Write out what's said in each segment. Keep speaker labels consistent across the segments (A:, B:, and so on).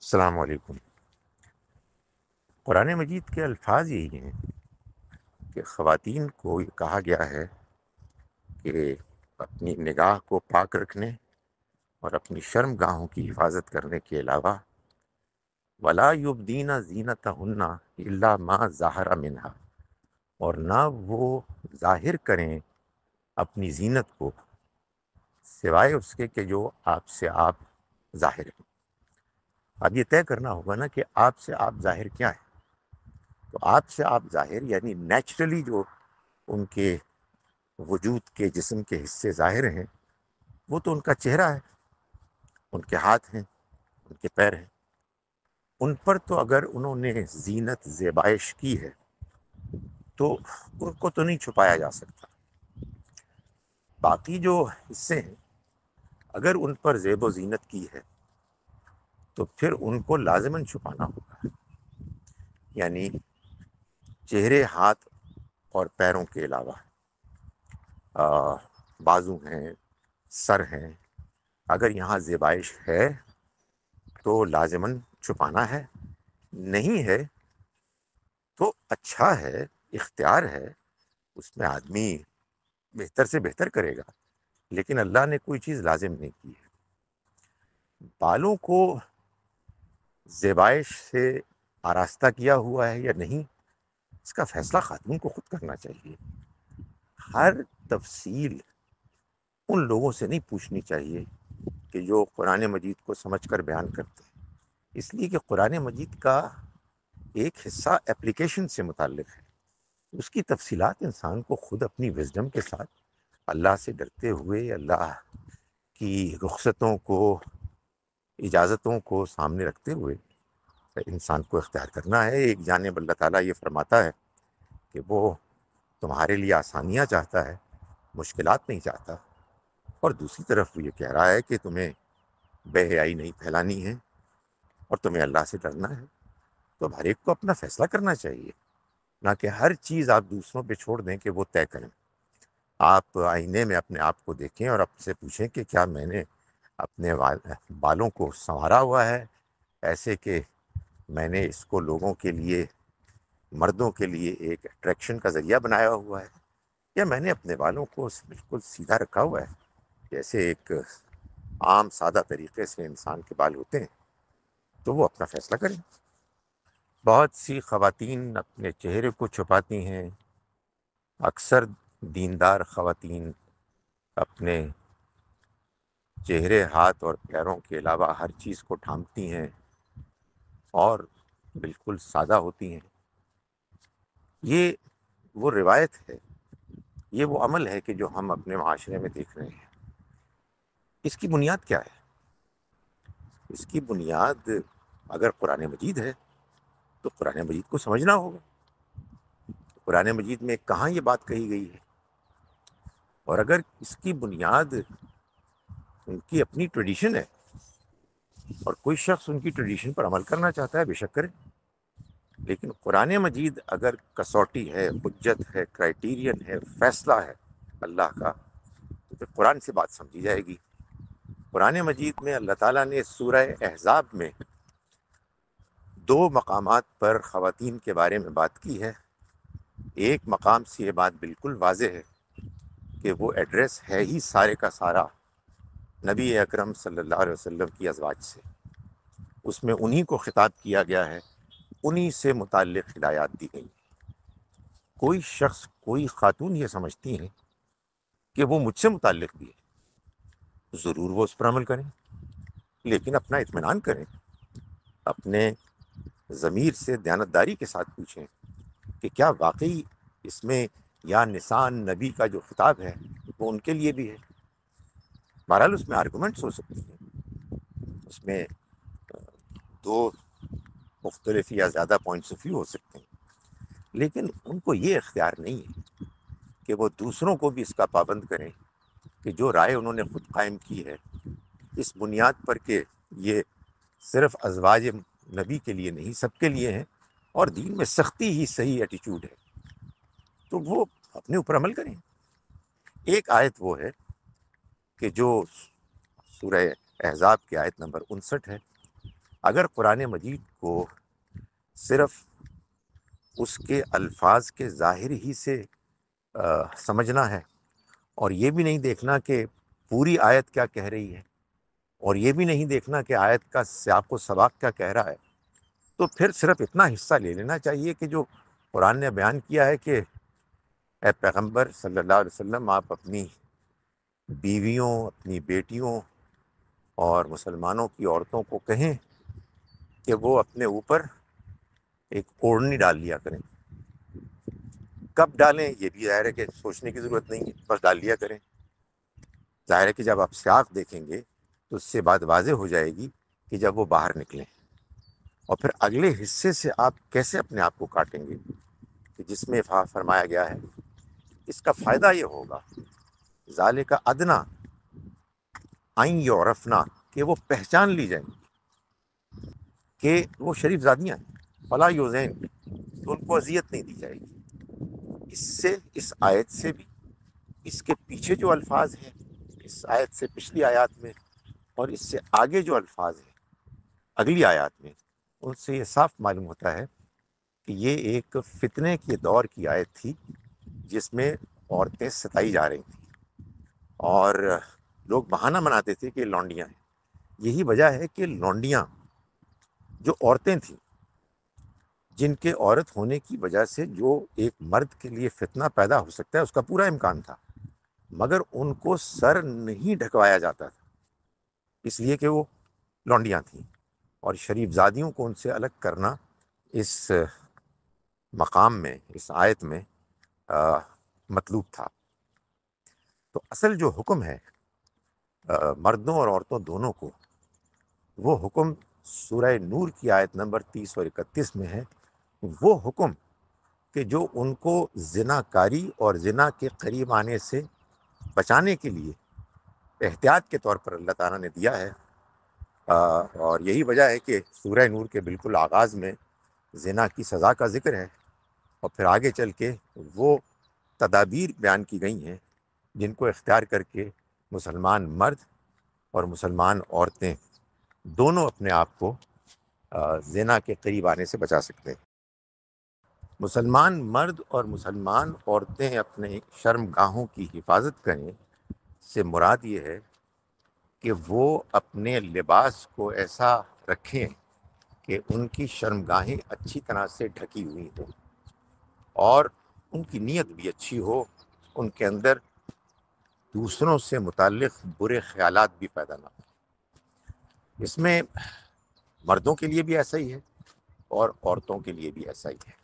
A: السلام علیکم۔ قرآن مجید کے الفاظ یہی ہیں کہ خواتین کو یہ کہا گیا ہے کہ اپنی نگاہ کو پاک رکھنے اور اپنی شرم گاہوں کی حفاظت کرنے کے علاوہ ولا یبدین زینتہن الا ما ظہر منہا، اور نہ وہ ظاہر کریں اپنی زینت کو سوائے اس کے کہ جو آپ ظاہر ہیں۔ اب یہ طے کرنا ہوگا نا کہ آپ سے آپ ظاہر کیا ہے۔ تو آپ سے آپ ظاہر یعنی نیچرلی جو ان کے وجود کے جسم کے حصے ظاہر ہیں وہ تو ان کا چہرہ ہے، ان کے ہاتھ ہیں، ان کے پیر ہیں۔ ان پر تو اگر انہوں نے زینت زیبائش کی ہے تو ان کو تو نہیں چھپایا جا سکتا۔ باقی جو حصے ہیں اگر ان پر زیب و زینت کی ہے تو پھر ان کو لازماً چھپانا ہوگا، یعنی چہرے، ہاتھ اور پیروں کے علاوہ بازو ہیں، سر ہیں، اگر یہاں زیبائش ہے تو لازماً چھپانا ہے، نہیں ہے تو اچھا ہے، اختیار ہے، اس میں آدمی بہتر سے بہتر کرے گا، لیکن اللہ نے کوئی چیز لازم نہیں کی ہے۔ بالوں کو زیبائش سے آراستہ کیا ہوا ہے یا نہیں، اس کا فیصلہ خاتون کو خود کرنا چاہیے۔ ہر تفصیل ان لوگوں سے نہیں پوچھنی چاہیے کہ جو قرآن مجید کو سمجھ کر بیان کرتے ہیں، اس لیے کہ قرآن مجید کا ایک حصہ اپلیکیشن سے متعلق ہے، اس کی تفصیلات انسان کو خود اپنی وزڈم کے ساتھ اللہ سے ڈرتے ہوئے، اللہ کی رخصتوں کو، اجازتوں کو سامنے رکھتے ہوئے انسان کو اختیار کرنا ہے۔ ایک جانب اللہ تعالیٰ یہ فرماتا ہے کہ وہ تمہارے لیے آسانیاں چاہتا ہے، مشکلات نہیں چاہتا، اور دوسری طرف وہ یہ کہہ رہا ہے کہ تمہیں بے حیائی نہیں پھیلانی ہے اور تمہیں اللہ سے ڈرنا ہے۔ تو اب ہر ایک کو اپنا فیصلہ کرنا چاہیے، نہ کہ ہر چیز آپ دوسروں پہ چھوڑ دیں کہ وہ طے کریں۔ آپ آئینے میں اپنے آپ کو دیکھیں اور آپ سے پوچھیں کہ کیا میں نے اپنے بالوں کو سنوارا ہوا ہے ایسے کہ میں نے اس کو لوگوں کے لیے، مردوں کے لیے ایک اٹریکشن کا ذریعہ بنایا ہوا ہے، یا میں نے اپنے بالوں کو بالکل سیدھا رکھا ہوا ہے جیسے ایک عام سادہ طریقے سے انسان کے بال ہوتے ہیں۔ تو وہ اپنا فیصلہ کریں۔ بہت سی خواتین اپنے چہرے کو چھپاتی ہیں، اکثر دیندار خواتین اپنے چہرے، ہاتھ اور پیروں کے علاوہ ہر چیز کو ڈھانپتی ہیں اور بالکل سادہ ہوتی ہیں۔ یہ وہ روایت ہے، یہ وہ عمل ہے کہ جو ہم اپنے معاشرے میں دیکھ رہے ہیں۔ اس کی بنیاد کیا ہے؟ اس کی بنیاد اگر قرآن مجید ہے تو قرآن مجید کو سمجھنا ہوگا۔ قرآن مجید میں کہاں یہ بات کہی گئی ہے؟ اور اگر اس کی بنیاد ان کی اپنی ٹریڈیشن ہے اور کوئی شخص ان کی ٹریڈیشن پر عمل کرنا چاہتا ہے، بے شک کرے، لیکن قرآن مجید اگر کسوٹی ہے، حجت ہے، کرائیٹیرین ہے، فیصلہ ہے اللہ کا، تو پھر قرآن سے بات سمجھی جائے گی۔ قرآن مجید میں اللہ تعالیٰ نے سورہ احزاب میں 2 مقامات پر خواتین کے بارے میں بات کی ہے۔ ایک مقام سے یہ بات بالکل واضح ہے کہ وہ ایڈریس ہے ہی سارے کا سارا نبی اکرم صلی اللہ علیہ وسلم کی ازواج سے، اس میں انہی کو خطاب کیا گیا ہے، انہی سے متعلق ہدایات دی گئی۔ کوئی شخص، کوئی خاتون یہ سمجھتی ہیں کہ وہ مجھ سے متعلق بھی ہے، ضرور وہ اس پر عمل کریں، لیکن اپنا اطمینان کریں، اپنے ضمیر سے دیانتداری کے ساتھ پوچھیں کہ کیا واقعی اس میں یا نسان نبی کا جو خطاب ہے وہ ان کے لیے بھی ہے۔ بہرحال اس میں آرگومنٹس ہو سکتی ہیں، اس میں 2 مختلف یا زیادہ پوائنٹس آف ویو ہو سکتے ہیں، لیکن ان کو یہ اختیار نہیں ہے کہ وہ دوسروں کو بھی اس کا پابند کریں کہ جو رائے انہوں نے خود قائم کی ہے اس بنیاد پر کہ یہ صرف ازواج نبی کے لیے نہیں، سب کے لیے ہیں، اور دین میں سختی ہی صحیح ایٹیچیوڈ ہے، تو وہ اپنے اوپر عمل کریں۔ ایک آیت وہ ہے کہ جو سورہ احزاب کی آیت نمبر 59 ہے، اگر قرآن مجید کو صرف اس کے الفاظ کے ظاہر ہی سے سمجھنا ہے، اور یہ بھی نہیں دیکھنا کہ پوری آیت کیا کہہ رہی ہے، اور یہ بھی نہیں دیکھنا کہ آیت کا سیاق و سباق کیا کہہ رہا ہے، تو پھر صرف اتنا حصہ لے لینا چاہیے کہ جو قرآن نے بیان کیا ہے کہ اے پیغمبر صلی اللہ علیہ وسلم، آپ اپنی بیویوں، اپنی بیٹیوں اور مسلمانوں کی عورتوں کو کہیں کہ وہ اپنے اوپر ایک اوڑھنی ڈال لیا کریں۔ کب ڈالیں یہ بھی ظاہر ہے کہ سوچنے کی ضرورت نہیں ہے، بس ڈال لیا کریں۔ ظاہر ہے کہ جب آپ سیاق دیکھیں گے تو اس سے بات واضح ہو جائے گی کہ جب وہ باہر نکلیں، اور پھر اگلے حصے سے آپ کیسے اپنے آپ کو کاٹیں گے کہ جس میں فرمایا گیا ہے اس کا فائدہ یہ ہوگا، ذالک ادنا ان یعرفنا، کہ وہ پہچان لی جائیں کہ وہ شریف زادیاں ہیں، فلا یوزین، تو ان کو اذیت نہیں دی جائے گی۔ اس سے، اس آیت سے بھی، اس کے پیچھے جو الفاظ ہیں اس آیت سے پچھلی آیات میں، اور اس سے آگے جو الفاظ ہیں اگلی آیات میں، ان سے یہ صاف معلوم ہوتا ہے کہ یہ ایک فتنے کے دور کی آیت تھی جس میں عورتیں ستائی جا رہی تھیں، اور لوگ بہانہ مناتے تھے کہ لونڈیاں ہیں۔ یہی وجہ ہے کہ لونڈیاں جو عورتیں تھیں، جن کے عورت ہونے کی وجہ سے جو ایک مرد کے لیے فتنہ پیدا ہو سکتا ہے اس کا پورا امکان تھا، مگر ان کو سر نہیں ڈھکوایا جاتا تھا، اس لیے کہ وہ لونڈیاں تھیں، اور شریف زادیوں کو ان سے الگ کرنا اس مقام میں، اس آیت میں مطلوب تھا۔ تو اصل جو حکم ہے مردوں اور عورتوں دونوں کو، وہ حکم سورہ نور کی آیت نمبر 30 اور 31 میں ہے، وہ حکم کہ جو ان کو زنا کاری اور زنا کے قریب آنے سے بچانے کے لیے احتیاط کے طور پر اللہ تعالیٰ نے دیا ہے۔ اور یہی وجہ ہے کہ سورہ نور کے بالکل آغاز میں زنا کی سزا کا ذکر ہے، اور پھر آگے چل کے وہ تدابیر بیان کی گئی ہیں جن کو اختیار کر کے مسلمان مرد اور مسلمان عورتیں دونوں اپنے آپ کو زنا کے قریب آنے سے بچا سکتے ہیں۔ مسلمان مرد اور مسلمان عورتیں اپنے شرم گاہوں کی حفاظت کریں سے مراد یہ ہے کہ وہ اپنے لباس کو ایسا رکھیں کہ ان کی شرم گاہیں اچھی طرح سے ڈھکی ہوئی ہوں، اور ان کی نیت بھی اچھی ہو، ان کے اندر دوسروں سے متعلق برے خیالات بھی پیدا نہ ہوں۔ اس میں مردوں کے لیے بھی ایسا ہی ہے اور عورتوں کے لیے بھی ایسا ہی ہے۔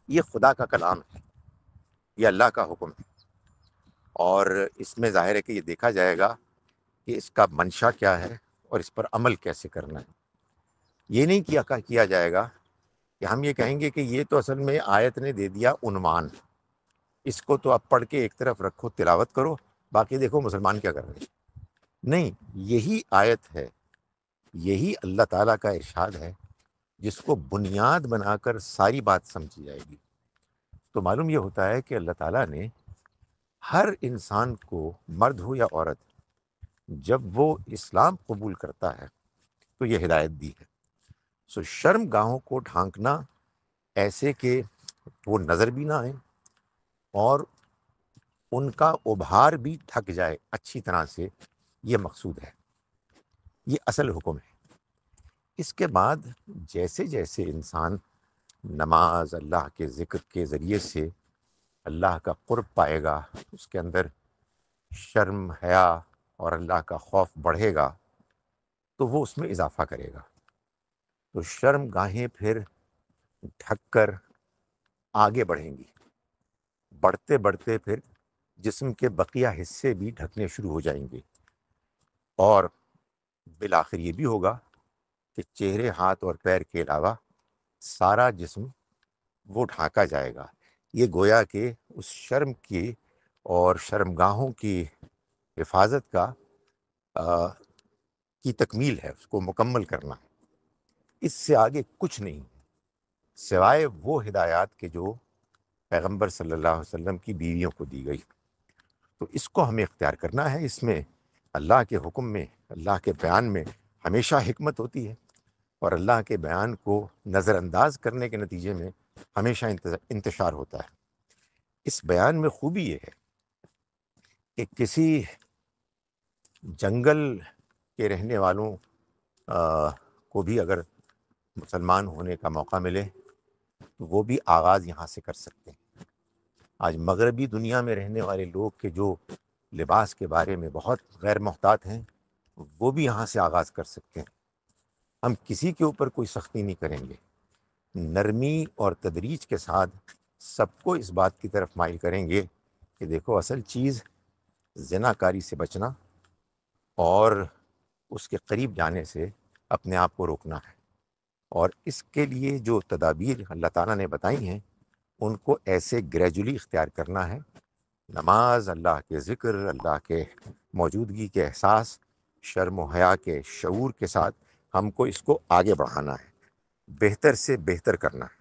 A: یہ خدا کا کلام ہے، یہ اللہ کا حکم ہے، اور اس میں ظاہر ہے کہ یہ دیکھا جائے گا کہ اس کا منشا کیا ہے اور اس پر عمل کیسے کرنا ہے۔ یہ نہیں کیا جائے گا کہ ہم یہ کہیں گے کہ یہ تو اصل میں آیت نے دے دیا عنوان، اس کو تو اب پڑھ کے ایک طرف رکھو، تلاوت کرو، باقی دیکھو مسلمان کیا کر رہے ہیں۔ نہیں، یہی آیت ہے، یہی اللہ تعالیٰ کا ارشاد ہے جس کو بنیاد بنا کر ساری بات سمجھی جائے گی۔ تو معلوم یہ ہوتا ہے کہ اللہ تعالیٰ نے ہر انسان کو، مرد ہو یا عورت، جب وہ اسلام قبول کرتا ہے تو یہ ہدایت دی ہے۔ سو شرم گاہوں کو ڈھانکنا ایسے کہ وہ نظر بھی نہ آئیں اور ان کا ابھار بھی ڈھک جائے اچھی طرح سے، یہ مقصود ہے، یہ اصل حکم ہے۔ اس کے بعد جیسے جیسے انسان نماز، اللہ کے ذکر کے ذریعے سے اللہ کا قرب پائے گا، اس کے اندر شرم، حیا اور اللہ کا خوف بڑھے گا، تو وہ اس میں اضافہ کرے گا۔ تو شرم گاہیں پھر ڈھک کر آگے بڑھیں گی، بڑھتے بڑھتے پھر جسم کے بقیہ حصے بھی ڈھکنے شروع ہو جائیں گے، اور بالآخر یہ بھی ہوگا کہ چہرے، ہاتھ اور پیر کے علاوہ سارا جسم وہ ڈھانکا جائے گا۔ یہ گویا کہ اس شرم کی اور شرمگاہوں کی حفاظت کی تکمیل ہے، اس کو مکمل کرنا ہے۔ اس سے آگے کچھ نہیں سوائے وہ ہدایات کے جو پیغمبر صلی اللہ علیہ وسلم کی بیویوں کو دی گئی۔ تو اس کو ہمیں اختیار کرنا ہے۔ اس میں اللہ کے حکم میں، اللہ کے بیان میں ہمیشہ حکمت ہوتی ہے، اور اللہ کے بیان کو نظر انداز کرنے کے نتیجے میں ہمیشہ انتشار ہوتا ہے۔ اس بیان میں خوبی یہ ہے کہ کسی جنگل کے رہنے والوں کو بھی اگر مسلمان ہونے کا موقع ملے تو وہ بھی آغاز یہاں سے کر سکتے ہیں۔ آج مغربی دنیا میں رہنے والے لوگ کے جو لباس کے بارے میں بہت غیر محتاط ہیں، وہ بھی یہاں سے آغاز کر سکتے ہیں۔ ہم کسی کے اوپر کوئی سختی نہیں کریں گے، نرمی اور تدریج کے ساتھ سب کو اس بات کی طرف مائل کریں گے کہ دیکھو اصل چیز زنا کاری سے بچنا اور اس کے قریب جانے سے اپنے آپ کو روکنا ہے، اور اس کے لیے جو تدابیر اللہ تعالیٰ نے بتائی ہیں ان کو ایسے گریجولی اختیار کرنا ہے۔ نماز، اللہ کے ذکر، اللہ کے موجودگی کے احساس، شرم و حیا کے شعور کے ساتھ ہم کو اس کو آگے بڑھانا ہے، بہتر سے بہتر کرنا ہے۔